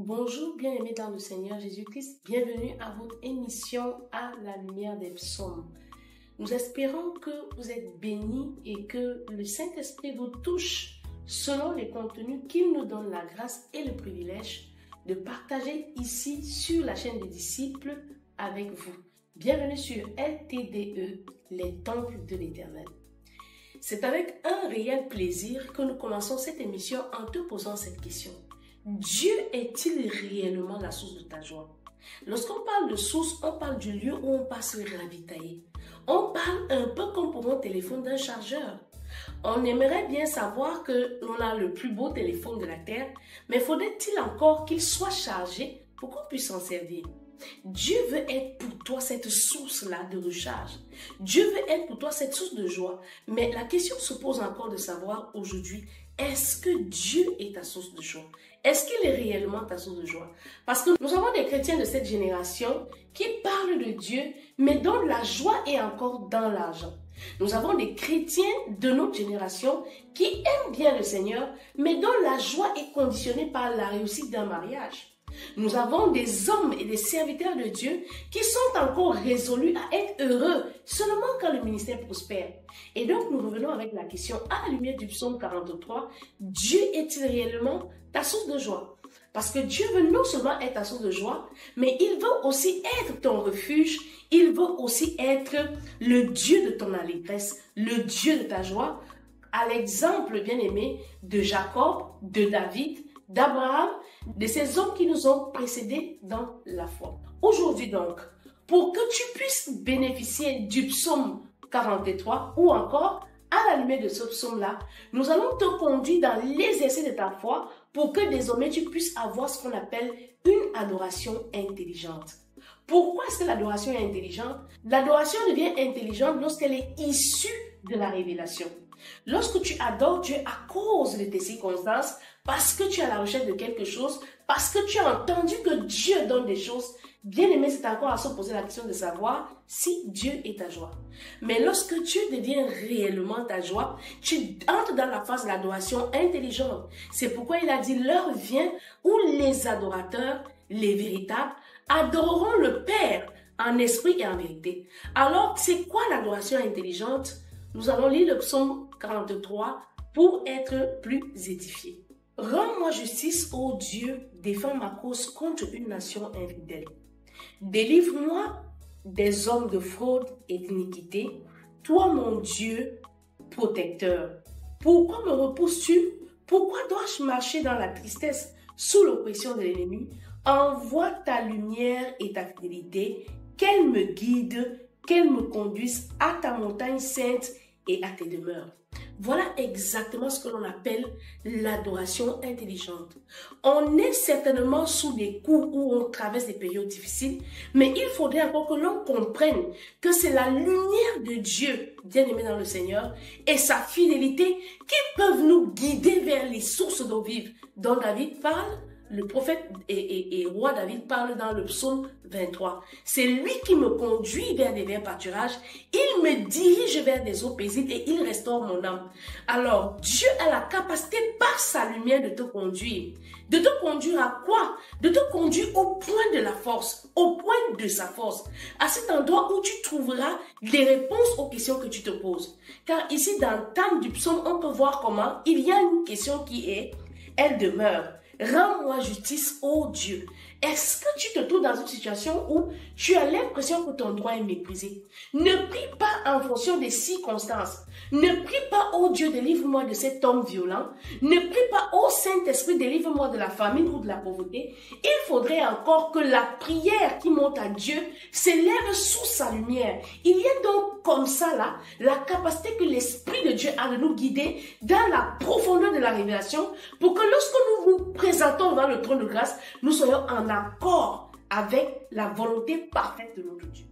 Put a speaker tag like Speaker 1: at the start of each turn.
Speaker 1: Bonjour, bien-aimés dans le Seigneur Jésus-Christ. Bienvenue à votre émission à la lumière des psaumes. Nous espérons que vous êtes bénis et que le Saint-Esprit vous touche selon les contenus qu'il nous donne la grâce et le privilège de partager ici sur la chaîne des disciples avec vous. Bienvenue sur LTDE, les temples de l'Éternel. C'est avec un réel plaisir que nous commençons cette émission en te posant cette question. Dieu est-il réellement la source de ta joie? Lorsqu'on parle de source, on parle du lieu où on passe se ravitailler. On parle un peu comme pour un téléphone d'un chargeur. On aimerait bien savoir que l'on a le plus beau téléphone de la terre, mais faudrait-il encore qu'il soit chargé pour qu'on puisse s'en servir? Dieu veut être pour toi cette source-là de recharge. Dieu veut être pour toi cette source de joie. Mais la question se pose encore de savoir aujourd'hui, est-ce que Dieu est ta source de joie? Est-ce qu'il est réellement ta source de joie? Parce que nous avons des chrétiens de cette génération qui parlent de Dieu, mais dont la joie est encore dans l'argent. Nous avons des chrétiens de notre génération qui aiment bien le Seigneur, mais dont la joie est conditionnée par la réussite d'un mariage. Nous avons des hommes et des serviteurs de Dieu qui sont encore résolus à être heureux seulement quand le ministère prospère. Et donc nous revenons avec la question à la lumière du psaume 43, Dieu est-il réellement ta source de joie? Parce que Dieu veut non seulement être ta source de joie, mais il veut aussi être ton refuge, il veut aussi être le Dieu de ton allégresse, le Dieu de ta joie, à l'exemple bien-aimé de Jacob, de David, d'Abraham, de ces hommes qui nous ont précédés dans la foi. Aujourd'hui donc, pour que tu puisses bénéficier du psaume 43 ou encore à la lumière de ce psaume-là, nous allons te conduire dans l'exercice de ta foi pour que désormais tu puisses avoir ce qu'on appelle une adoration intelligente. Pourquoi est-ce que l'adoration est intelligente? L'adoration devient intelligente lorsqu'elle est issue de la révélation. Lorsque tu adores Dieu à cause de tes circonstances, parce que tu es à la recherche de quelque chose, parce que tu as entendu que Dieu donne des choses, bien aimé, c'est encore à se poser la question de savoir si Dieu est ta joie. Mais lorsque Dieu devient réellement ta joie, tu entres dans la phase de l'adoration intelligente. C'est pourquoi il a dit, l'heure vient où les adorateurs, les véritables, adoreront le Père en esprit et en vérité. Alors, c'est quoi l'adoration intelligente? Nous allons lire le psaume 43 pour être plus édifiés. Rends-moi justice, ô Dieu, défends ma cause contre une nation infidèle. Délivre-moi des hommes de fraude et d'iniquité, toi mon Dieu protecteur. Pourquoi me repousses-tu? Pourquoi dois-je marcher dans la tristesse sous l'oppression de l'ennemi? Envoie ta lumière et ta fidélité, qu'elle me guide, qu'elle me conduise à ta montagne sainte et à tes demeures. Voilà exactement ce que l'on appelle l'adoration intelligente. On est certainement sous des coups où on traverse des périodes difficiles, mais il faudrait encore que l'on comprenne que c'est la lumière de Dieu, bien-aimé dans le Seigneur, et sa fidélité qui peuvent nous guider vers les sources d'eau vive dont David parle. Le prophète et roi David parle dans le psaume 23. C'est lui qui me conduit vers des verts pâturages. Il me dirige vers des eaux paisibles et il restaure mon âme. Alors, Dieu a la capacité par sa lumière de te conduire. De te conduire à quoi? De te conduire au point de la force, au point de sa force. À cet endroit où tu trouveras les réponses aux questions que tu te poses. Car ici, dans le thème du psaume, on peut voir comment il y a une question qui est, elle demeure. Rends-moi justice, ô Dieu. Est-ce que tu te trouves dans une situation où tu as l'impression que ton droit est méprisé? Ne prie pas en fonction des circonstances. Ne prie pas, ô Dieu, délivre-moi de cet homme violent. Ne prie pas, ô Saint-Esprit, délivre-moi de la famine ou de la pauvreté. Il faudrait encore que la prière qui monte à Dieu s'élève sous sa lumière. Il y a donc comme ça là, la capacité que l'Esprit de Dieu a de nous guider dans la profondeur de la révélation pour que lorsque nous nous présentons devant le trône de grâce, nous soyons en accord avec la volonté parfaite de notre Dieu.